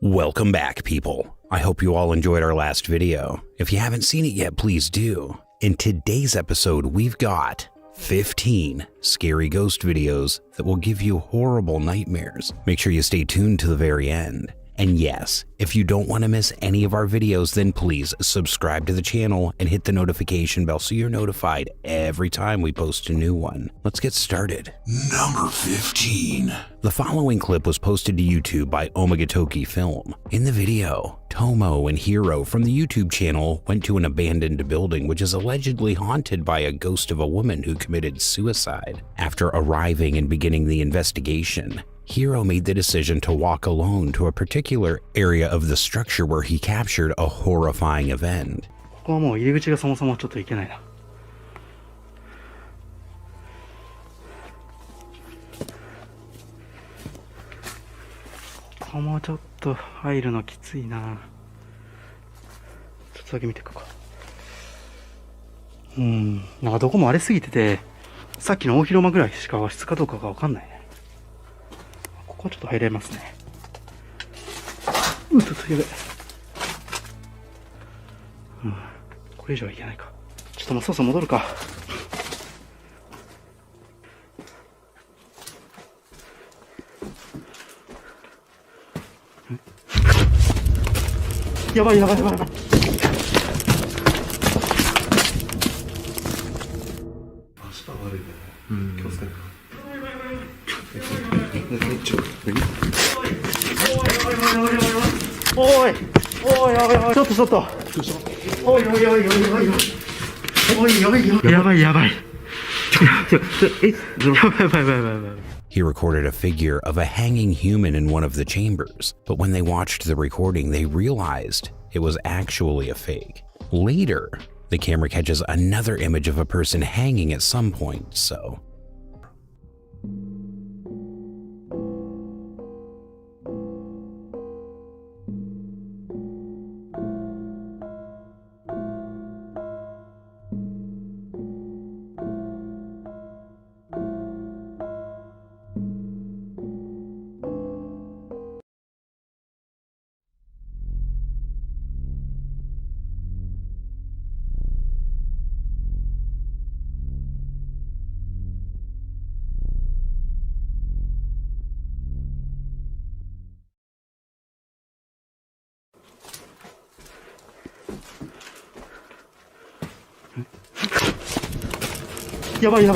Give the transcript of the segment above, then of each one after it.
Welcome back, people. I hope you all enjoyed our last video. If you haven't seen it yet, please do. In today's episode, we've got 15 scary ghost videos that will give you horrible nightmares. Make sure you stay tuned to the very end. And yes, if you don't want to miss any of our videos, then please subscribe to the channel and hit the notification bell so you're notified every time we post a new one. Let's get started. Number 15. The following clip was posted to YouTube by Omagatoki Film. In the video, Tomo and Hiro from the YouTube channel went to an abandoned building which is allegedly haunted by a ghost of a woman who committed suicide. After arriving and beginning the investigation, Hiro made the decision to walk alone to a particular area of the structure where he captured a horrifying event. ここはもう入り口がそもそもちょっといけないな。ここもちょっと入るのきついな。ちょっとだけ見ていくか。なんかどこも荒れすぎてて、さっきの大広間ぐらいしか和室かどうかがわかんないね。ここちょっと入れますね。やべえ。これ以上はいけないか。ちょっともうそろそろ戻るか。やばい。スパ悪いね。気をつけて。おい、ちょっと。おい。やばい。He recorded a figure of a hanging human in one of the chambers, but when they watched the recording, they realized it was actually a fake. Later, the camera catches another image of a person hanging at some point, so...やばい。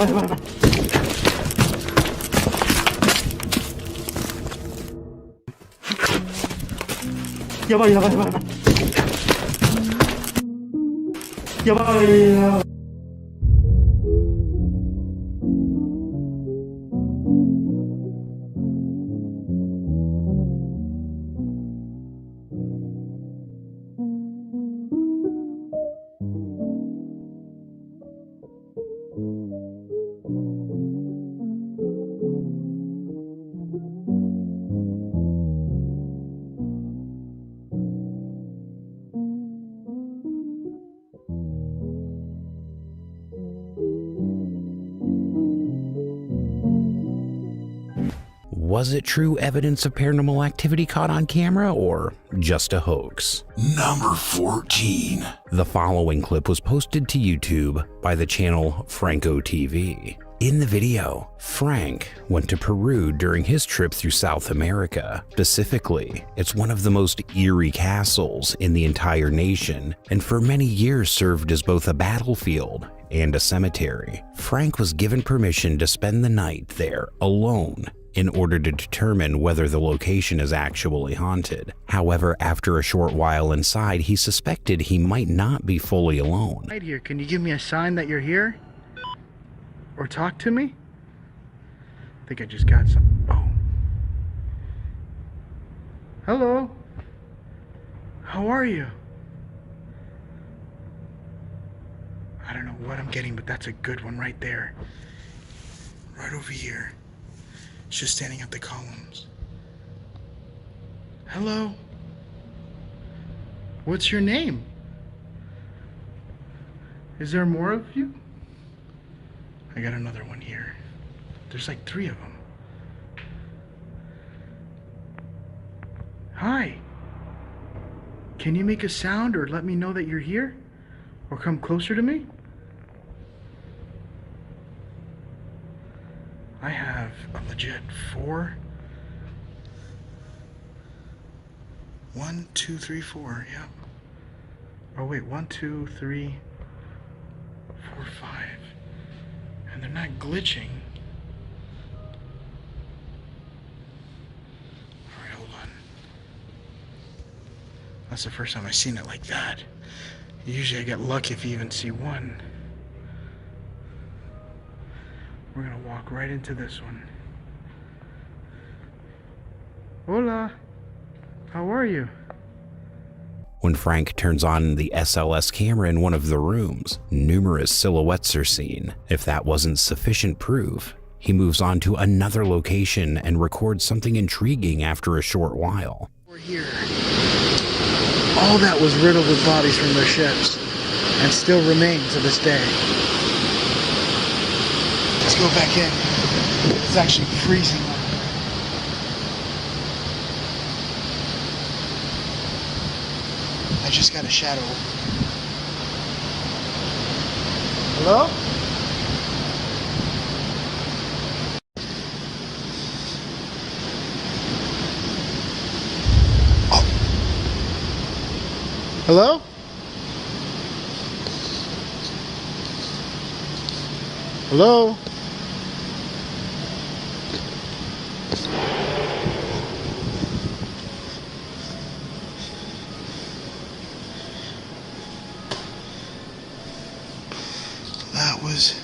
Was it true evidence of paranormal activity caught on camera, or just a hoax? Number 14. The following clip was posted to YouTube by the channel Franco TV. In the video, Frank went to Peru during his trip through South America. Specifically, it's one of the most eerie castles in the entire nation, and for many years served as both a battlefield and a cemetery. Frank was given permission to spend the night there alone in order to determine whether the location is actually haunted. However, after a short while inside, he suspected he might not be fully alone. Right here, can you give me a sign that you're here? Or talk to me? I think I just got some. Oh. Hello. How are you? I don't know what I'm getting, but that's a good one right there. Right over here. It's just standing at the columns. Hello. What's your name? Is there more of you? I got another one here. There's like 3 of them. Hi. Can you make a sound or let me know that you're here? Or come closer to me? I have a legit 4. 1, 2, 3, 4, yeah. Oh wait, 1, 2, 3, 4, 5. And they're not glitching. Alright, hold on. That's the first time I've seen it like that. Usually I get lucky if you even see one. We're gonna walk right into this one. Hola. How are you? When Frank turns on the SLS camera in one of the rooms, numerous silhouettes are seen. If that wasn't sufficient proof, he moves on to another location and records something intriguing after a short while. We're here. All that was riddled with bodies from their ships, and still remain to this day. Let's go back in. It's actually freezing. I just got a shadow. Hello? Oh. Hello? Hello? That was...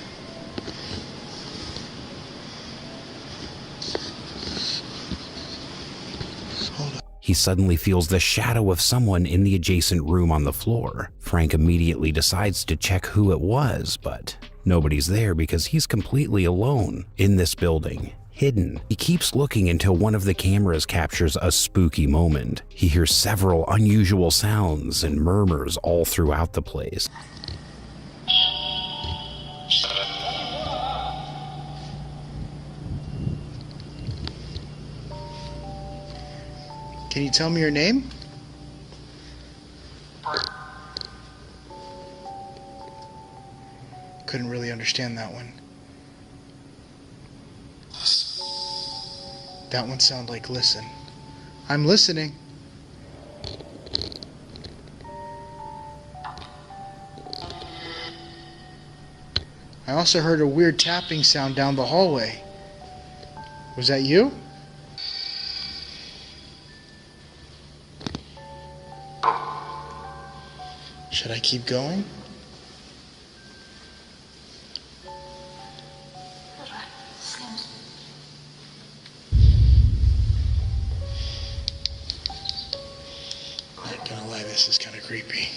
Hold on. He suddenly feels the shadow of someone in the adjacent room on the floor. Frank immediately decides to check who it was, but nobody's there because he's completely alone in this building, hidden. He keeps looking until one of the cameras captures a spooky moment. He hears several unusual sounds and murmurs all throughout the place. Can you tell me your name? Couldn't really understand that one. That one sounded like listen. I'm listening. I also heard a weird tapping sound down the hallway. Was that you? Should I keep going? Not gonna lie, this is kind of creepy.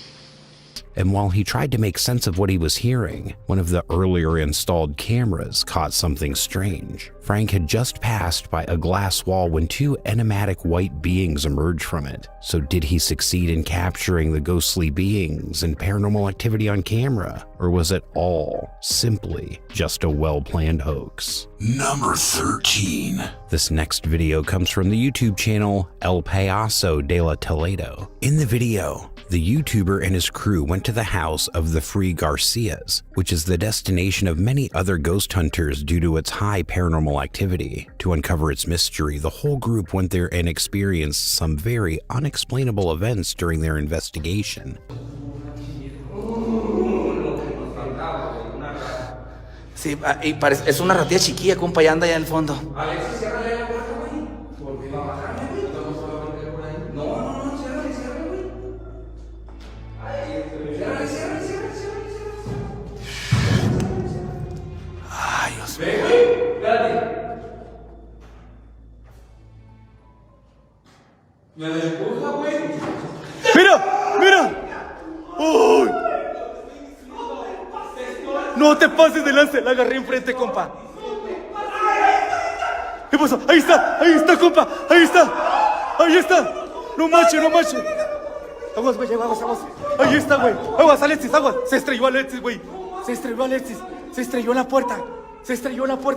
And while he tried to make sense of what he was hearing, one of the earlier installed cameras caught something strange. Frank had just passed by a glass wall when 2 enigmatic white beings emerged from it. So did he succeed in capturing the ghostly beings and paranormal activity on camera? Or was it all simply just a well-planned hoax? Number 13. This next video comes from the YouTube channel El Payaso de la Toledo. In the video, the YouTuber and his crew went to the house of the Free Garcias, which is the destination of many other ghost hunters due to its high paranormal activity. To uncover its mystery, the whole group went there and experienced some very unexplainable events during their investigation. Sí, y es una ratilla chiquilla, compa, ya anda allá en el fondo. Alexis, ciérrale la puerta, güey. Porque va a bajarme, güey. Estamos solamente por ahí. No, ciérrale, güey. Ciérrale. Ay, Dios mío. Ve, güey, espérate. Me despuja, güey. ¡Mira! ¡Uy! No te pases de lanza, la agarré enfrente, compa. ¿Qué pasó? Ahí está, compa, ahí está. No manches. Aguas, güey, aguas. Ahí está, güey. Aguas, Alexis. Se estrelló Alexis, güey. Se estrelló en la puerta.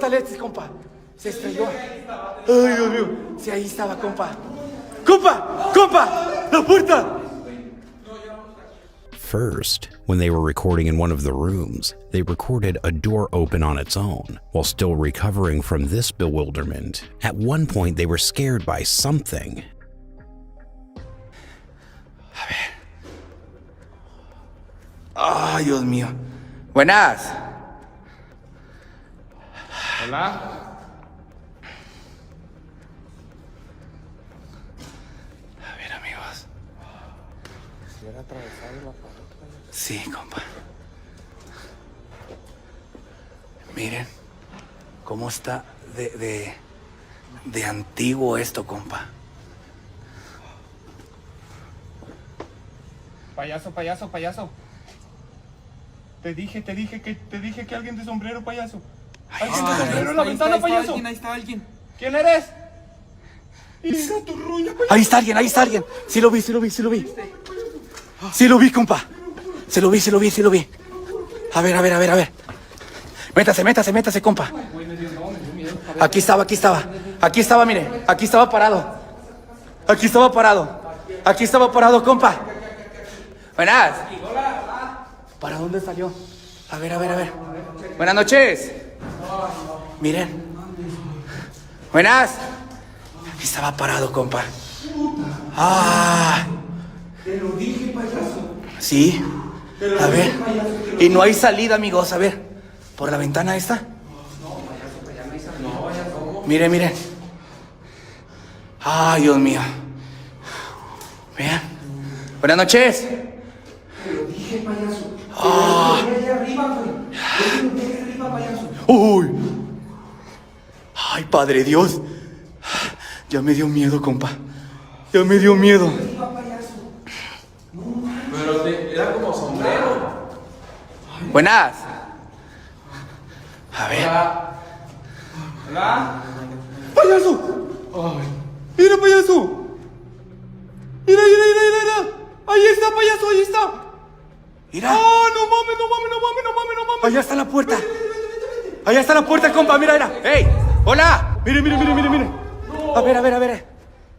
Alexis, compa. Se estrelló. Ay, Dios mío. Sí, ahí estaba, compa. ¡Compa! ¡La puerta! first, when they were recording in one of the rooms, they recorded a door open on its own. While still recovering from this bewilderment, at one point they were scared by something. Ay, Dios mío. Buenas. Hola. A ver, amigos. Sí, compa. Miren cómo está de antiguo esto, compa. Payaso, payaso, payaso. Te dije que alguien de sombrero, payaso. Alguien de sombrero en la ventana, payaso. Ahí está alguien. ¿Quién eres? Hija tu ruña, payaso. Ahí está alguien. Sí lo vi. Sí lo vi, compa. Sí lo vi. A ver. Métase, compa. Aquí estaba, mire. Aquí estaba parado, compa. Buenas. ¿Para dónde salió? A ver. Buenas noches. Miren. Buenas. Aquí estaba parado, compa. Ah. Te lo dije, payaso. Sí. A ver. Y no hay salida, amigos. A ver. ¿Por la ventana esta? Miren. Ay, Dios mío. Vean. Buenas noches. Te lo dije, payaso. Ah. Payaso. Uy. Ay, Padre Dios. Ya me dio miedo, compa. Ya me dio miedo. Pero era como sombrero. Buenas. A ver. Hola. ¡Payaso! Ay. ¡Mira, payaso! ¡Mira! ¡Ahí está, payaso! ¡Ahí está! Mira. ¡Ah, no mames! Allá está la puerta. Allá está la puerta, compa. Mira. ¡Ey! ¡Hola! Mire. A ver.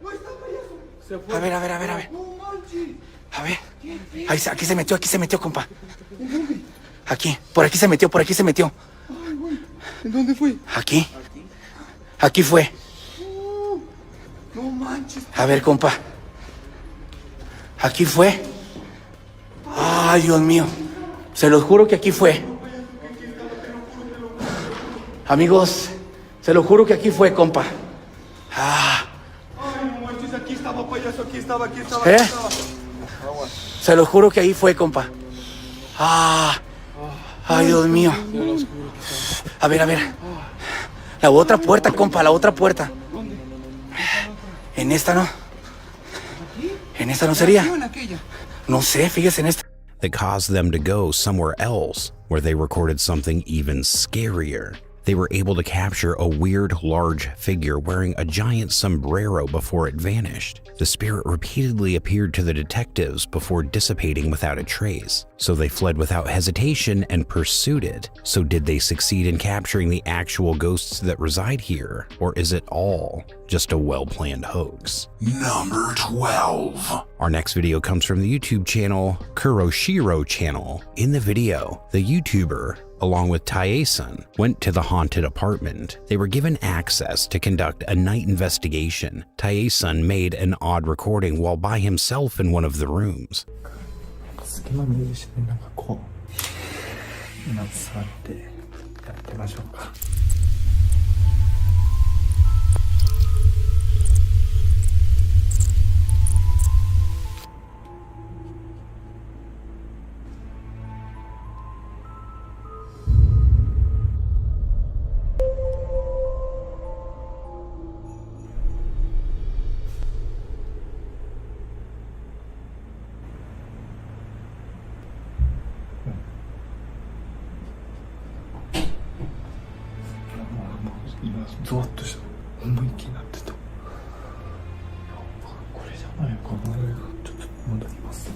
No está, payaso. Se fue. A ver. No manches. A ver. Ahí, aquí se metió, compa. Aquí. Por aquí se metió. Ay, güey. ¿En dónde fue? Aquí fue. No manches. A ver, compa. Aquí fue. Ay, Dios mío. Se los juro que aquí fue. Amigos, se lo juro que aquí fue, compa. Ah. Ay, no manches. Aquí estaba, payaso. Aquí estaba. ¿Eh? Se lo juro que ahí fue, compa. Ah. Ay, Dios mío. A ver. La otra puerta, compa, ¿Dónde? En esta no. En esta no sería. ¿En aquella? No sé, fíjese en esta. That caused them to go somewhere else, where they recorded something even scarier. They were able to capture a weird, large figure wearing a giant sombrero before it vanished. The spirit repeatedly appeared to the detectives before dissipating without a trace, so they fled without hesitation and pursued it. So did they succeed in capturing the actual ghosts that reside here, or is it all just a well-planned hoax? Number 12. Our next video comes from the YouTube channel Kuroshiro Channel. In the video, the YouTuber, along with Tae-san, went to the haunted apartment. They were given access to conduct a night investigation. Tae-san made an odd recording while by himself in one of the rooms. 隙間見るしね、なんかこう今座ってやってみましょうか。今ゾワッとした思いっきりになってた。これじゃないかな。ちょっと戻ります。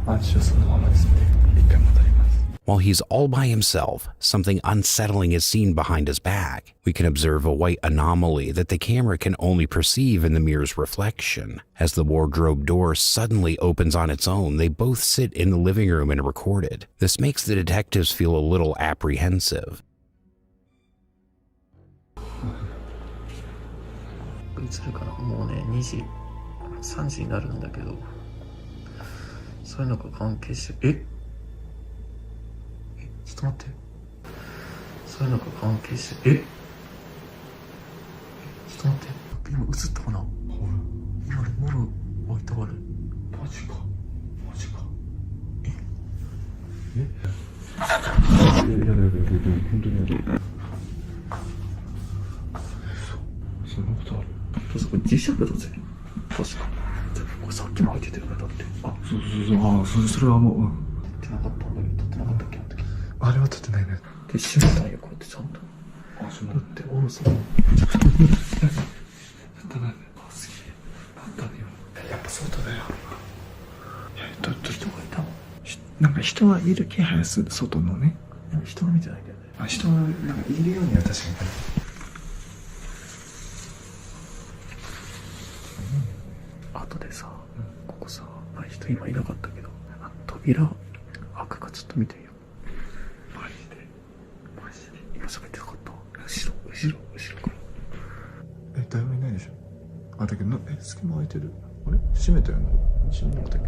安心そのままですね。一回戻ります。While he's all by himself, something unsettling is seen behind his back. We can observe a white anomaly that the camera can only perceive in the mirror's reflection. As the wardrobe door suddenly opens on its own, they both sit in the living room and record it. This makes the detectives feel a little apprehensive. 映るからもうね2時3時になるんだけど、そういうのが関係してちょっと待って、そういうのが関係してちょっと待って、今映ったかな、今モル置いてある、マジかやだ本当にやだ、そんなことある、そこ磁石だぜ確か、これさっきも開いてたよね、だって、あそうそれはもう撮ってなかったんだけど、撮ってなかったっけ、あの時あれは撮ってないね、で閉めたんよこうやってちゃんと、そうだっておろそうやったな、すげえあったね、やっぱそうだね、人がいたの、なんか人はいる気配する、外のね、人は見てないけどね、人はなんかいるようには確かに、後でさ、ここさ、人今いなかったけど、扉開くかちょっと見てみよう。マジで今喋ってなかった。後ろから誰もいないでしょ。だけど隙間空いてる、あれ閉めたよな、閉めなかったっけ、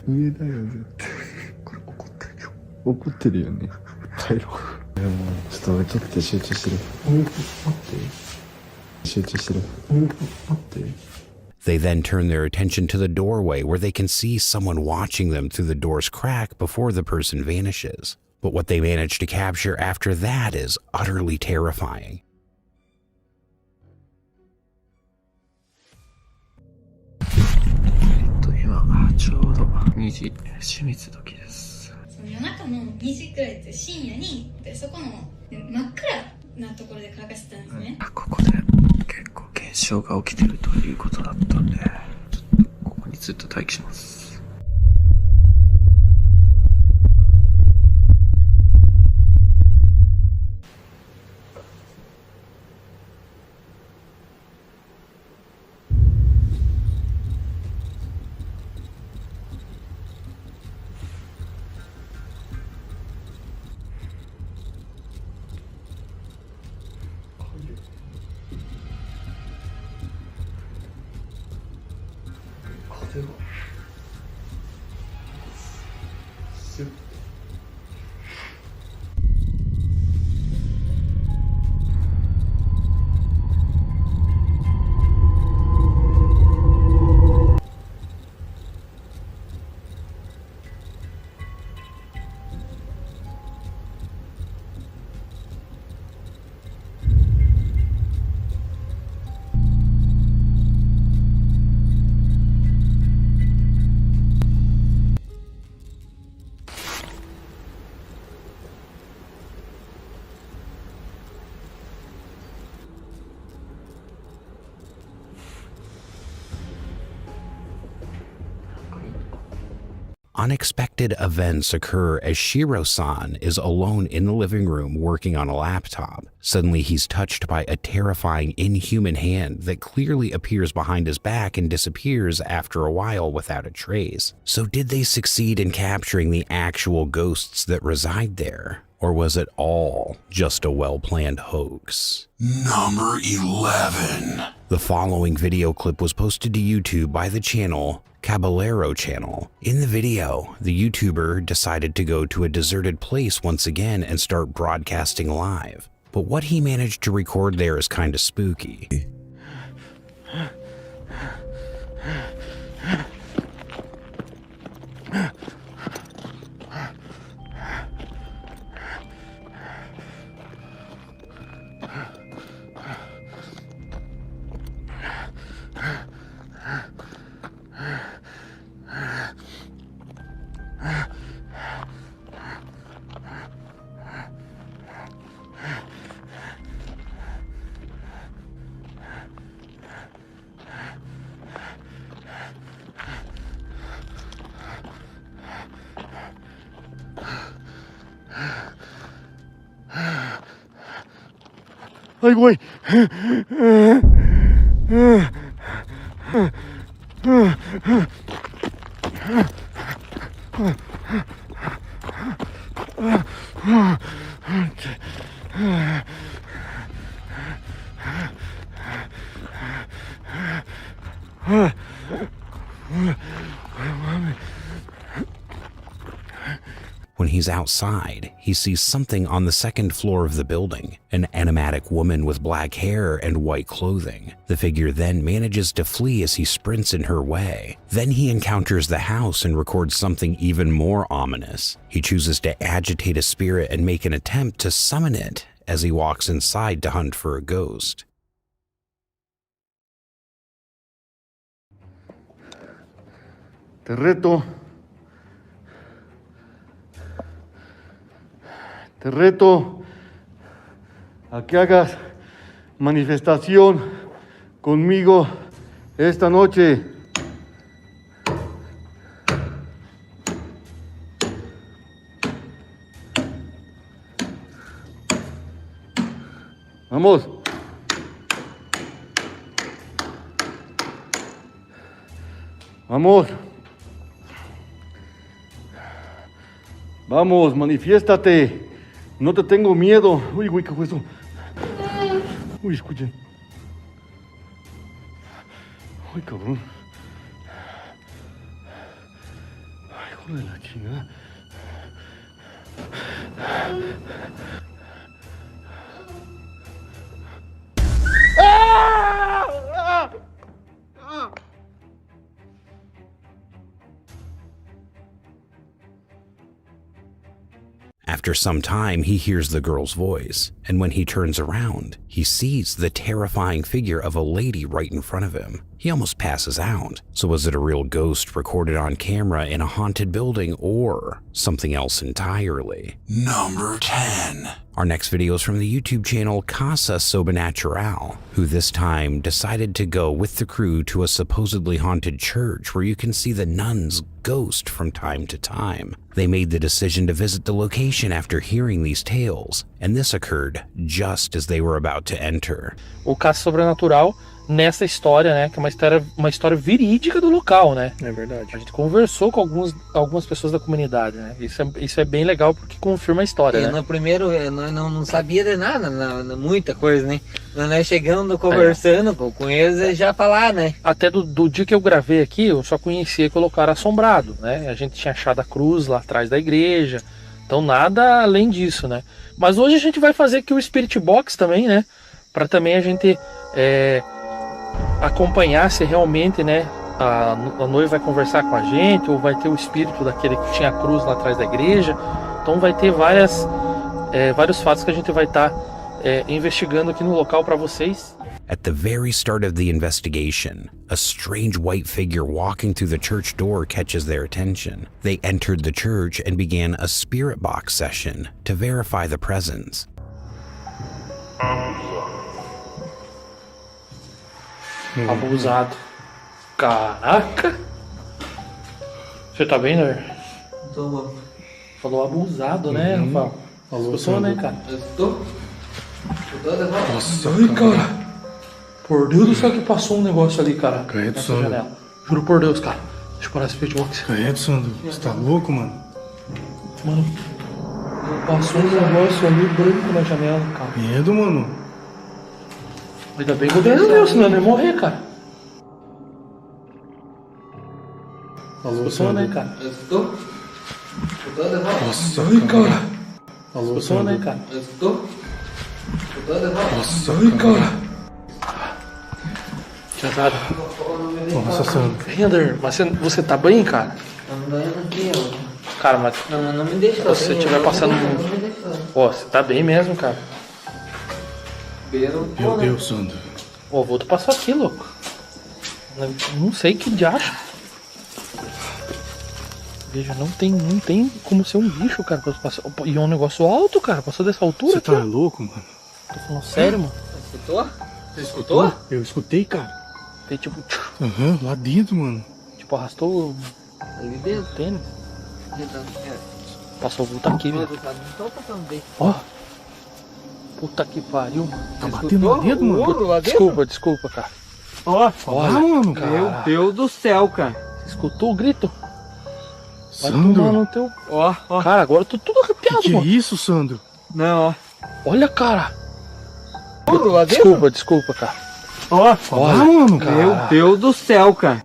上だよ絶対これ怒ってるよね、帰ろう、いやもうちょっと起きてて集中してる、待って集中してる、待って。 They then turn their attention to the doorway where they can see someone watching them through the door's crack before the person vanishes. But what they manage to capture after that is utterly terrifying. 今ちょうど2時清水時です。夜中の2時くらいって深夜にでそこの真っ暗なところで乾かしてたんですね。ここで結構現象が起きてるということだったんで、ちょっとここにずっと待機します。Unexpected events occur as Shiro-san is alone in the living room working on a laptop. Suddenly he's touched by a terrifying inhuman hand that clearly appears behind his back and disappears after a while without a trace. So did they succeed in capturing the actual ghosts that reside there? Or was it all just a well-planned hoax? Number 11. The following video clip was posted to YouTube by the channel Caballero Channel. In the video, the YouTuber decided to go to a deserted place once again and start broadcasting live. But what he managed to record there is kinda spooky. Ay, güey. When he's outside, he sees something on the second floor of the building, an enigmatic woman with black hair and white clothing. The figure then manages to flee as he sprints in her way. Then he encounters the house and records something even more ominous. He chooses to agitate a spirit and make an attempt to summon it as he walks inside to hunt for a ghost. Te reto a que hagas manifestación conmigo esta noche. Vamos. Vamos. Vamos, manifiéstate. No te tengo miedo. Uy, güey, ¿qué fue eso? Uy, escuchen. Ay, cabrón. Ay, hijo de la chingada. After some time, he hears the girl's voice, and when he turns around, he sees the terrifying figure of a lady right in front of him. He almost passes out. So was it a real ghost recorded on camera in a haunted building, or something else entirely? Number 10. Our next video is from the YouTube channel Casa Sobrenatural, who this time decided to go with the crew to a supposedly haunted church where you can see the nun's ghost from time to time. They made the decision to visit the location after hearing these tales, and this occurred just as they were about to enter. O Casa Sobrenatural nessa história, né, que é uma história verídica do local, né? É verdade. A gente conversou com algumas pessoas da comunidade, né? Isso é bem legal porque confirma a história, né? No primeiro, nós não sabia de nada, muita coisa, né? Nós chegando, conversando com eles, já falar, né? Até do dia que eu gravei aqui, eu só conhecia colocar assombrado, né? A gente tinha achado a cruz lá atrás da igreja, então nada além disso, né? Mas hoje a gente vai fazer aqui o Spirit Box também, né? Para também a gente acompanhar se realmente, né, a noiva vai conversar com a gente, ou vai ter o espírito daquele que tinha a cruz lá atrás da igreja. Então vai ter vários fatos que a gente vai estar investigando aqui no local para vocês. At the very start of the investigation, a strange white figure walking through the church door catches their attention. They entered the church and began a spirit box session to verify the presence. Abusado. Caraca! Você tá bem, né? Tô bom. Falou abusado, né, Rafael? Escutou, né, cara? Eu tô Nossa, ai, cara. Por Deus do céu que passou um negócio ali, cara. Credo, nessa Sandro. janela. Juro por Deus, cara. Deixa eu parar esse Speedbox. Credo, Sandro. Você tá louco, mano? Mano, passou um negócio ali branco na janela, cara. Medo, mano. Ainda bem que eu dei Deus, senão eu ia morrer, cara. Alô, Escutou, né, Sandro. cara? Eu tô Nossa, ai, cara. Alô, Escutou, né, Sandro. cara? Eu tô Nossa, ai, cara. Tiazada. Nossa, Sandro. Render, mas você tá bem, cara? Tá me doendo aqui, ó. Cara, mas Não me deixa. se você estiver passando... Não me deixa. Ó, você tá bem mesmo, cara. Meu Deus, Sandro. Ó, o outro passou aqui, louco. Não sei que diacho. Veja, não tem como ser um bicho, cara. E é um negócio alto, cara. Passou dessa altura Você aqui, tá ó. louco, mano? Tô falando sério, mano. Escutou? Você escutou? Eu escutei, cara. Fez tipo... Aham, lá dentro, mano. Tipo, arrastou o Ali dentro. tênis. Passou o vulto aqui, velho. Não tô passando bem. Ó. Puta que pariu. Tá batendo lá dentro, mano? Desculpa, cara. Ó, Olha, mano. meu Deus do céu, cara. Você escutou o grito? Vai tomar Sandro, no teu... Ó. Cara, agora eu tô tudo arrepiado, que é mano. isso, Sandro? Não, ó. Olha, cara. Desculpa, cara. Ó, mano. Meu Deus do céu, cara.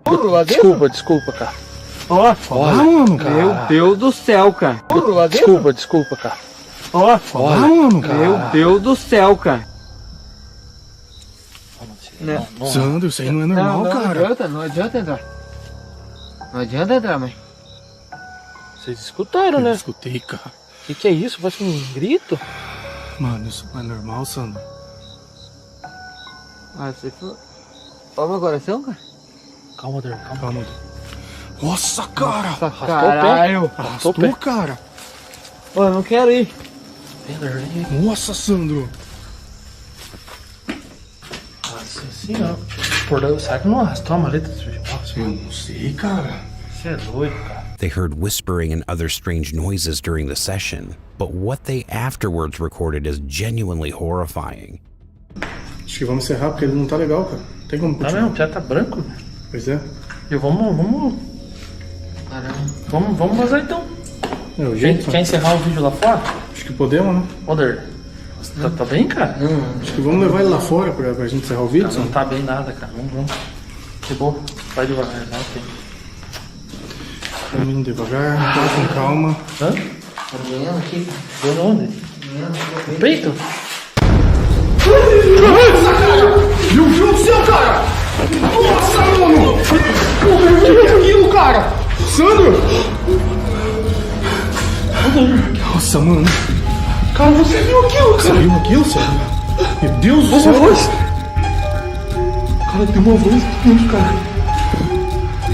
Desculpa, cara. Ó, mano. Meu Deus do céu, cara. Desculpa, cara. Ó, mano. Meu Deus do céu, cara. Sandro, isso aí não é normal, cara. Não adianta entrar. Não adianta entrar, mãe. Vocês escutaram, Eu né? escutei, cara. O que é isso? Parece um grito. Mano, isso não é normal, Sandro. Ah, você foi... Ó meu coração, cara. Calma,Der, calma. Calma. Nossa, cara. Nossa, Caralho. Arrastou, o pé. cara. Ô, eu não quero ir. Nossa, Sandro. Assim não. Será que não arrastou a maleta do seu espaço? Eu não sei, cara. Você é doido, cara. They heard whispering and other strange noises during the session, but what they afterwards recorded is genuinely horrifying. Acho que vamos encerrar porque ele não tá legal, cara. Tem como Tá continuar? mesmo, já tá branco. Pois é. E vamos vazar então. É o jeito. Quer encerrar o vídeo lá fora? Acho que podemos, né? Oder, tá bem, cara? Acho que vamos levar ele lá fora pra gente encerrar o vídeo. Cara, não tá bem nada, cara. Vamos. Que bom. Vai devagar, vai. Vamos devagar, vai com calma. Hã? Tá doendo aqui, cara. Deu onde? Doendo aqui. No peito? Meu Deus do céu, cara! Nossa, mano! O que é aquilo, cara? Sandro! Nossa, mano! Cara, você viu aquilo, cara? Você viu aquilo, Sandro? Meu Deus do Uma céu! voz. Cara, tem uma voz dentro, cara.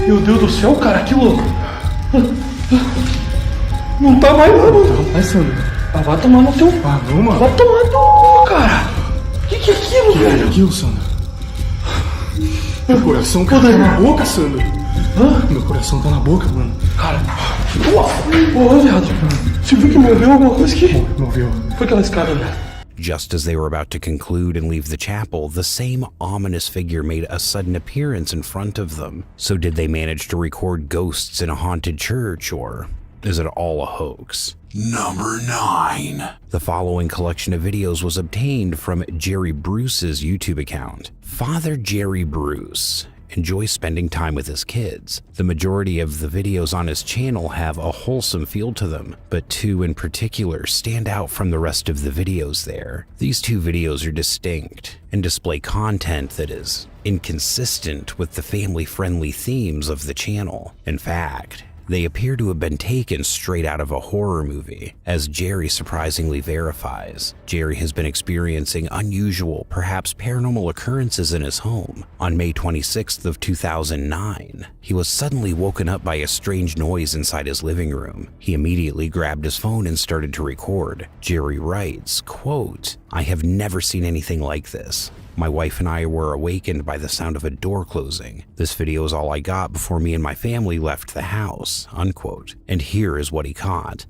Meu Deus do céu, cara, aquilo. Não tá mais lá, mano. Vai, Sandro. Ah, vai tomar no teu. Ah, não, mano. Vai tomar no teu, cara. Que é aquilo, O que é velho? aquilo, Sandro? Meu coração tá na boca, Sandro. Meu coração tá na boca, mano. Cara. Ô, viado. Você viu que moveu alguma coisa aqui? Moveu. Foi aquela escada, velho. Just as they were about to conclude and leave the chapel, the same ominous figure made a sudden appearance in front of them. So did they manage to record ghosts in a haunted church, or is it all a hoax? Number 9. The following collection of videos was obtained from Jerry Bruce's YouTube account. Father Jerry Bruce enjoys spending time with his kids. The majority of the videos on his channel have a wholesome feel to them, but 2 in particular stand out from the rest of the videos there. These 2 videos are distinct and display content that is inconsistent with the family-friendly themes of the channel. In fact, they appear to have been taken straight out of a horror movie, as Jerry surprisingly verifies. Jerry has been experiencing unusual, perhaps paranormal occurrences in his home. On May 26th of 2009, he was suddenly woken up by a strange noise inside his living room. He immediately grabbed his phone and started to record. Jerry writes, quote, "I have never seen anything like this. My wife and I were awakened by the sound of a door closing. This video is all I got before me and my family left the house," unquote. And here is what he caught.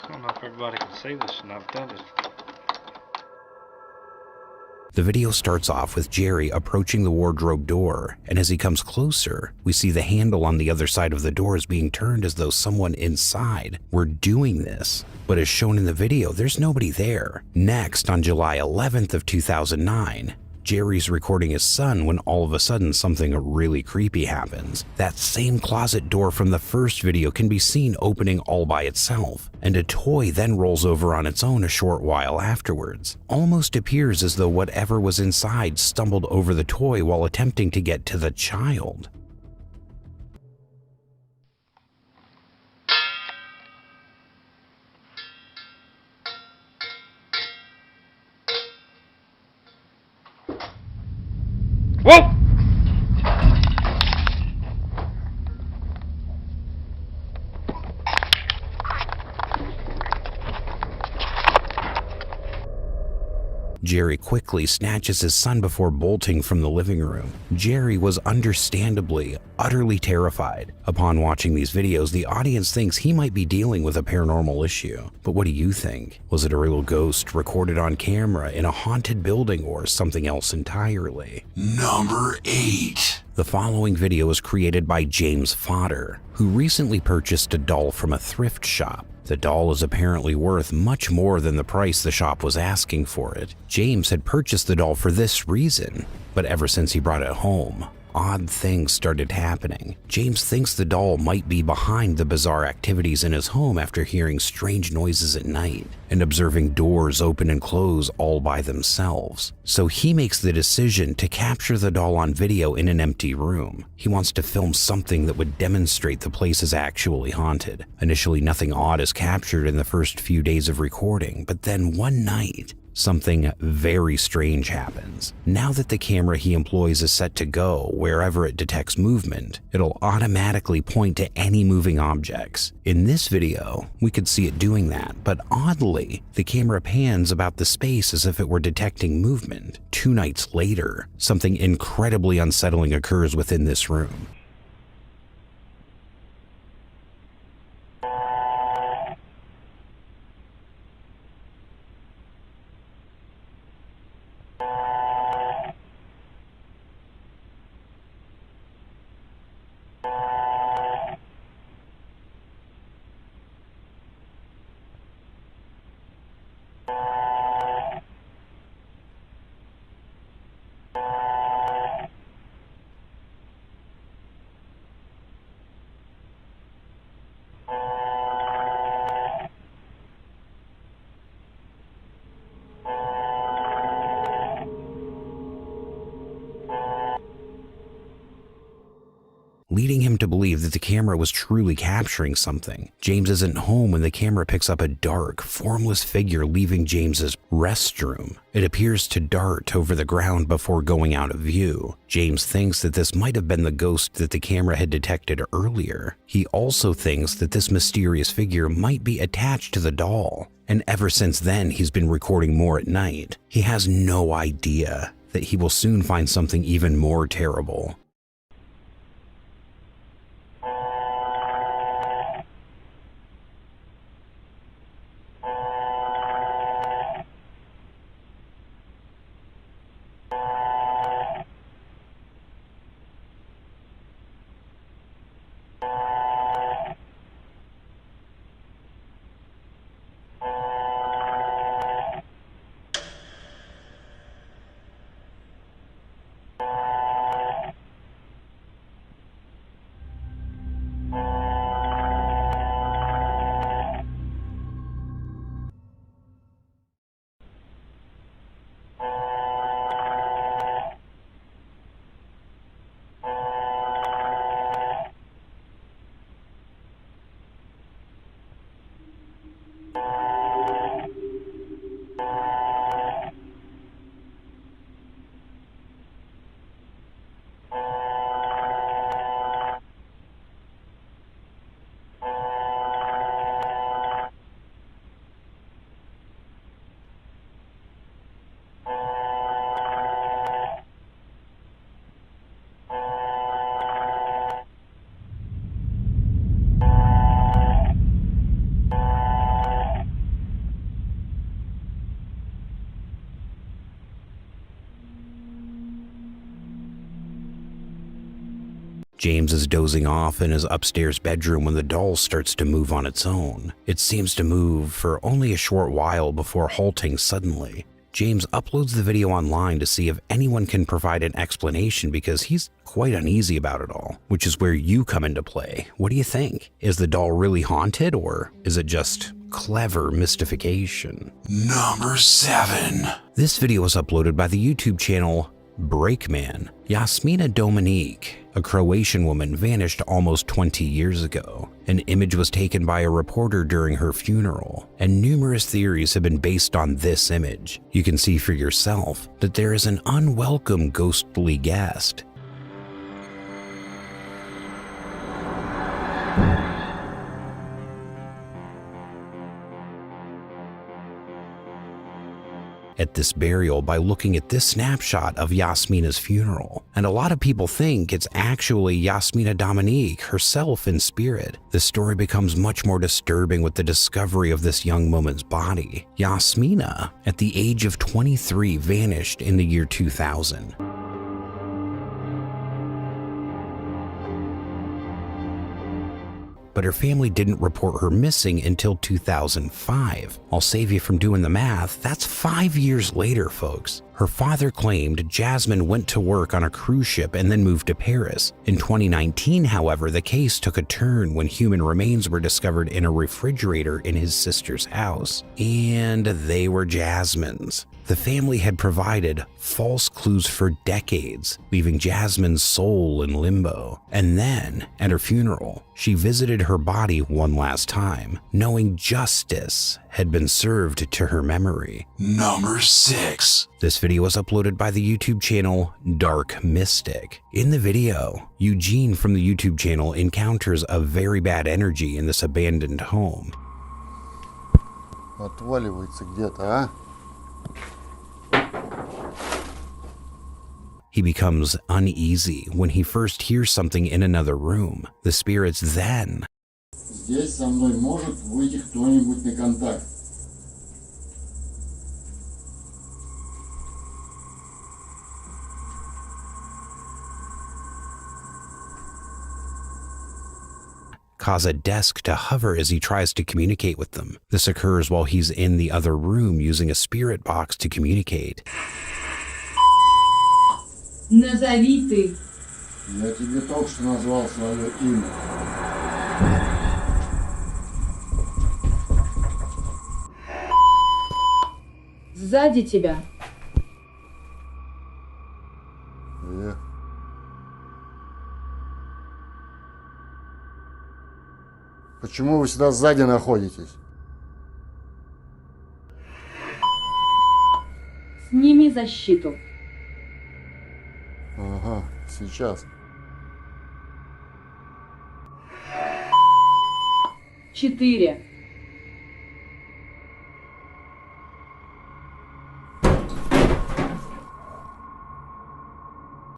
I don't know if everybody can see this, and I've done it. The video starts off with Jerry approaching the wardrobe door, and as he comes closer, we see the handle on the other side of the door is being turned as though someone inside were doing this. But as shown in the video, there's nobody there. Next, on July 11th of 2009, Jerry's recording his son when all of a sudden something really creepy happens. That same closet door from the first video can be seen opening all by itself, and a toy then rolls over on its own a short while afterwards. Almost appears as though whatever was inside stumbled over the toy while attempting to get to the child. Whoa! Jerry quickly snatches his son before bolting from the living room. Jerry was understandably utterly terrified. Upon watching these videos, the audience thinks he might be dealing with a paranormal issue. But what do you think? Was it a real ghost recorded on camera in a haunted building or something else entirely? Number 8. The following video was created by James Fodder, who recently purchased a doll from a thrift shop. The doll is apparently worth much more than the price the shop was asking for it. James had purchased the doll for this reason, but ever since he brought it home, odd things started happening. James thinks the doll might be behind the bizarre activities in his home after hearing strange noises at night and observing doors open and close all by themselves. So he makes the decision to capture the doll on video in an empty room. He wants to film something that would demonstrate the place is actually haunted. Initially, nothing odd is captured in the first few days of recording, but then one night, something very strange happens. Now that the camera he employs is set to go wherever it detects movement, it'll automatically point to any moving objects. In this video, we could see it doing that, but oddly, the camera pans about the space as if it were detecting movement. 2 nights later, something incredibly unsettling occurs within this room. leading him to believe that the camera was truly capturing something. James isn't home when the camera picks up a dark, formless figure leaving James's restroom. It appears to dart over the ground before going out of view. James thinks that this might have been the ghost that the camera had detected earlier. He also thinks that this mysterious figure might be attached to the doll. And ever since then, he's been recording more at night. He has no idea that he will soon find something even more terrible. James is dozing off in his upstairs bedroom when the doll starts to move on its own. It seems to move for only a short while before halting suddenly. James uploads the video online to see if anyone can provide an explanation because he's quite uneasy about it all, which is where you come into play. What do you think? Is the doll really haunted, or is it just clever mystification? Number 7. This video was uploaded by the YouTube channel Breakman. Jasmina Dominique, a Croatian woman, vanished almost 20 years ago. An image was taken by a reporter during her funeral, and numerous theories have been based on this image. You can see for yourself that there is an unwelcome ghostly guest. At this burial by looking at this snapshot of Jasmina's funeral, and a lot of people think it's actually Jasmina Dominique herself in spirit. The story becomes much more disturbing with the discovery of this young woman's body. Jasmina, at the age of 23, vanished in the year 2000. But her family didn't report her missing until 2005. I'll save you from doing the math. That's 5 years later, folks. Her father claimed Jasmine went to work on a cruise ship and then moved to Paris. In 2019, however, the case took a turn when human remains were discovered in a refrigerator in his sister's house. And they were Jasmine's. The family had provided false clues for decades, leaving Jasmine's soul in limbo. And then, at her funeral, she visited her body one last time, knowing justice had been served to her memory. Number 6. This video was uploaded by the YouTube channel Dark Mystic. In the video, Eugene from the YouTube channel encounters a very bad energy in this abandoned home. Отваливается где-то, а? He becomes uneasy when he first hears something in another room. The spirits then Здесь со мной может выйти кто-нибудь на контакт. cause a desk to hover as he tries to communicate with them. This occurs while he's in the other room using a spirit box to communicate. Назови ты. Я тебе только что назвал свое имя. Сзади тебя. Почему вы всегда сзади находитесь? Сними защиту. Ага, сейчас. 4.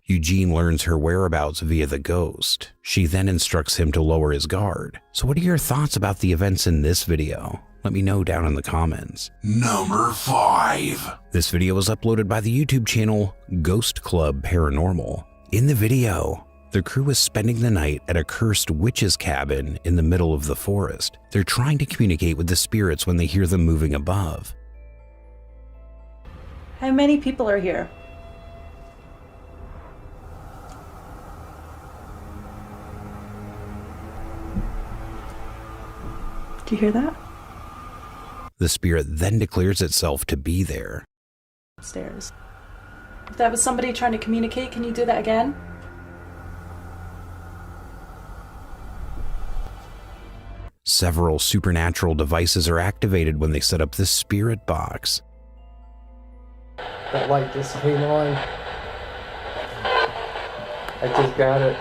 Eugene learns her whereabouts via the ghost. She then instructs him to lower his guard. So what are your thoughts about the events in this video? Let me know down in the comments. Number 5. This video was uploaded by the YouTube channel Ghost Club Paranormal. In the video, the crew is spending the night at a cursed witch's cabin in the middle of the forest. They're trying to communicate with the spirits when they hear them moving above. How many people are here? Do you hear that? The spirit then declares itself to be there. Upstairs. If that was somebody trying to communicate, can you do that again? Several supernatural devices are activated when they set up this spirit box. That light just came on. I just got it.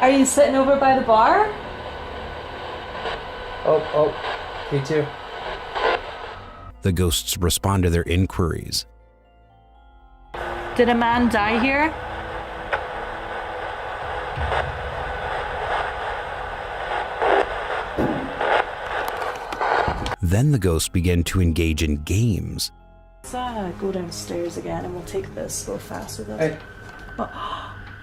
Are you sitting over by the bar? Oh, me too. The ghosts respond to their inquiries. Did a man die here? Then the ghosts begin to engage in games. Let's go downstairs again and we'll take this a little faster though. Hey,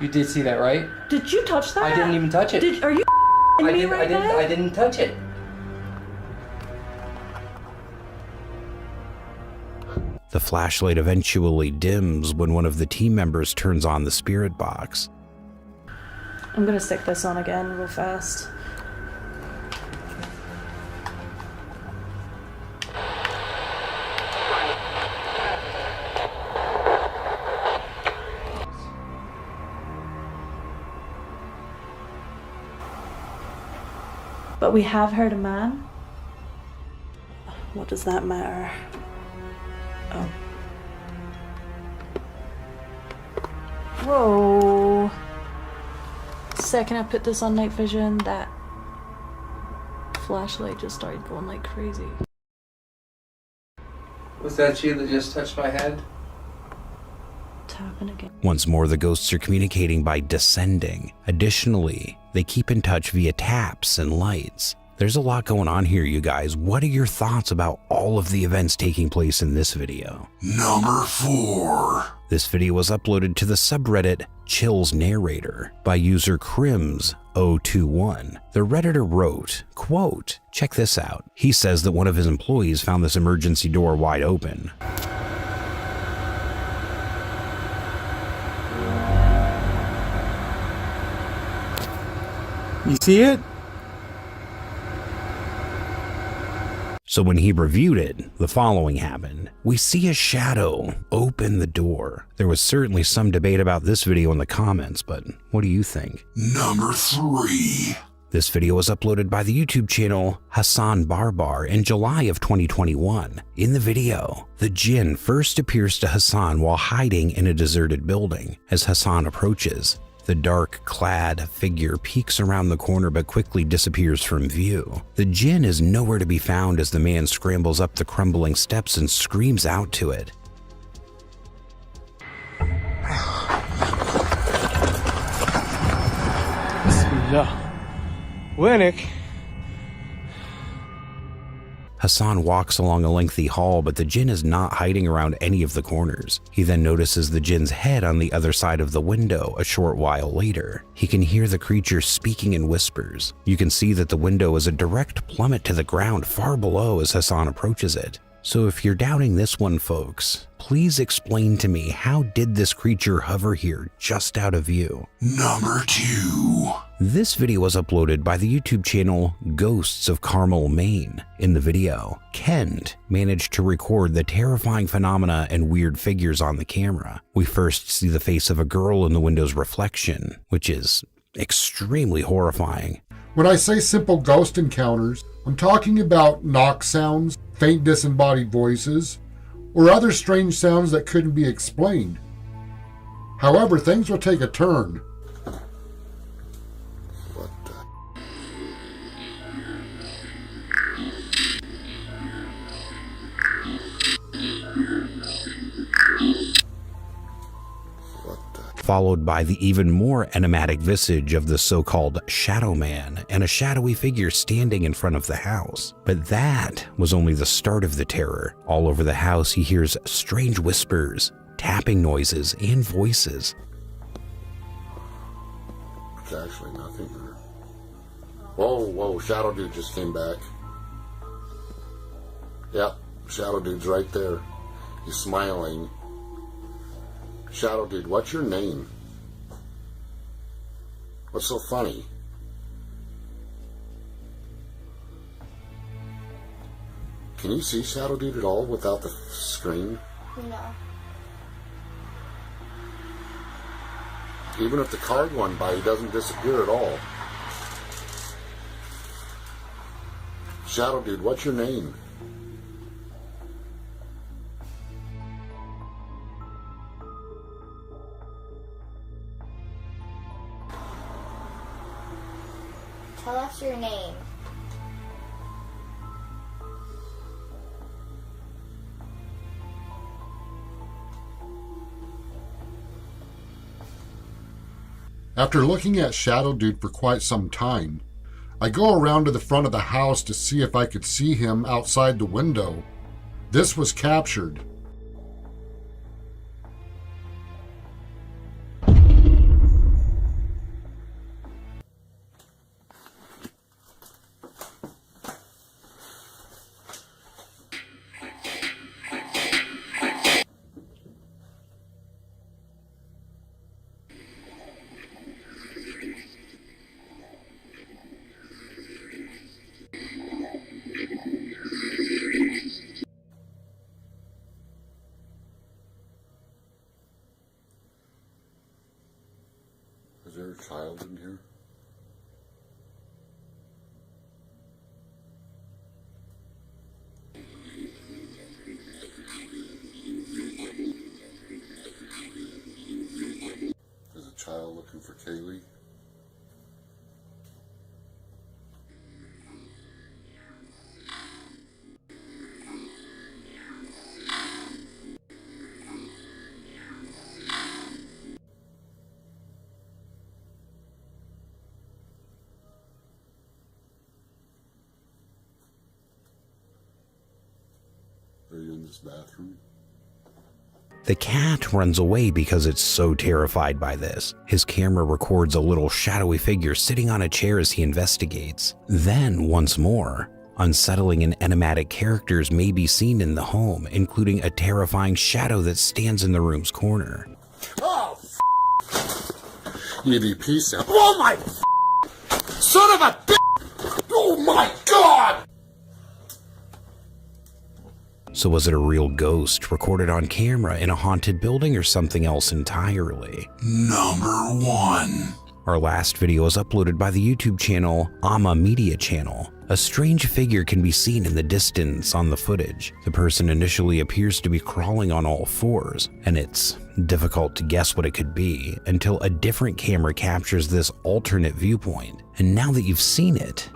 You did see that, right? Did you touch that? I didn't even touch it. Are you me right now? I didn't touch it. The flashlight eventually dims when one of the team members turns on the spirit box. I'm gonna stick this on again real fast. But we have heard a man. What does that matter? Oh. Whoa. Second I put this on night vision, that flashlight just started going like crazy. Was that you that just touched my head? Tapping again. Once more, the ghosts are communicating by descending. Additionally, they keep in touch via taps and lights. There's a lot going on here, you guys. What are your thoughts about all of the events taking place in this video? Number 4. This video was uploaded to the subreddit Chills Narrator by user Crims021. The Redditor wrote, quote, check this out. He says that one of his employees found this emergency door wide open. You see it? So when he reviewed it, the following happened. We see a shadow open the door. There was certainly some debate about this video in the comments, but what do you think? Number 3. This video was uploaded by the YouTube channel Hassan Barbar in July of 2021. In the video, the jinn first appears to Hassan while hiding in a deserted building. As Hassan approaches, the dark-clad figure peeks around the corner but quickly disappears from view. The jinn is nowhere to be found as the man scrambles up the crumbling steps and screams out to it. Bismillah. Winnick. Hassan walks along a lengthy hall, but the jinn is not hiding around any of the corners. He then notices the jinn's head on the other side of the window a short while later. He can hear the creature speaking in whispers. You can see that the window is a direct plummet to the ground far below as Hassan approaches it. So if you're doubting this one, folks, please explain to me, how did this creature hover here just out of view? Number 2. This video was uploaded by the YouTube channel Ghosts of Carmel, Maine. In the video, Kent managed to record the terrifying phenomena and weird figures on the camera. We first see the face of a girl in the window's reflection, which is extremely horrifying. When I say simple ghost encounters, I'm talking about knock sounds, faint disembodied voices, or other strange sounds that couldn't be explained. However, things will take a turn. Followed by the even more enigmatic visage of the so-called Shadow Man and a shadowy figure standing in front of the house. But that was only the start of the terror. All over the house he hears strange whispers, tapping noises, and voices. It's actually nothing there. Whoa, Shadow Dude just came back. Yep, Shadow Dude's right there. He's smiling. Shadow Dude, what's your name? What's so funny? Can you see Shadow Dude at all without the screen? No. Even if the card went by, he doesn't disappear at all. Shadow Dude, what's your name? Tell us your name. After looking at Shadow Dude for quite some time, I go around to the front of the house to see if I could see him outside the window. This was captured. Is there a child in here? Is a child looking for Kaylee? Are you in this bathroom? The cat runs away because it's so terrified by this. His camera records a little shadowy figure sitting on a chair as he investigates. Then, once more, unsettling and enigmatic characters may be seen in the home, including a terrifying shadow that stands in the room's corner. Oh, EVP sound. Oh my son of a bitch! Oh my god! So was it a real ghost recorded on camera in a haunted building or something else entirely? Number 1. Our last video was uploaded by the YouTube channel Ama Media Channel. A strange figure can be seen in the distance on the footage. The person initially appears to be crawling on all fours, and it's difficult to guess what it could be until a different camera captures this alternate viewpoint. And now that you've seen it,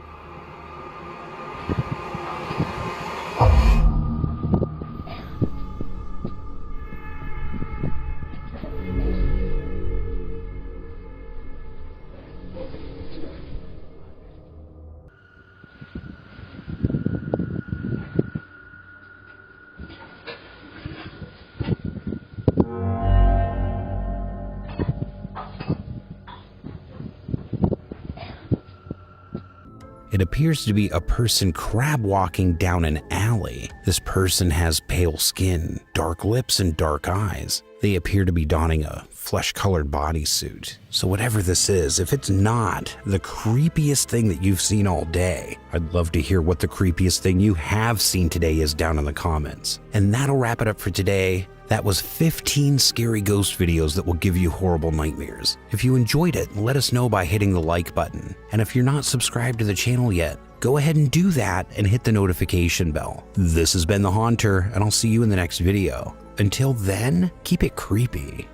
it appears to be a person crab walking down an alley. This person has pale skin, dark lips, and dark eyes. They appear to be donning a flesh-colored bodysuit. So whatever this is, if it's not the creepiest thing that you've seen all day, I'd love to hear what the creepiest thing you have seen today is down in the comments. And that'll wrap it up for today. That was 15 scary ghost videos that will give you horrible nightmares. If you enjoyed it, let us know by hitting the like button. And if you're not subscribed to the channel yet, go ahead and do that and hit the notification bell. This has been The Haunter, and I'll see you in the next video. Until then, keep it creepy.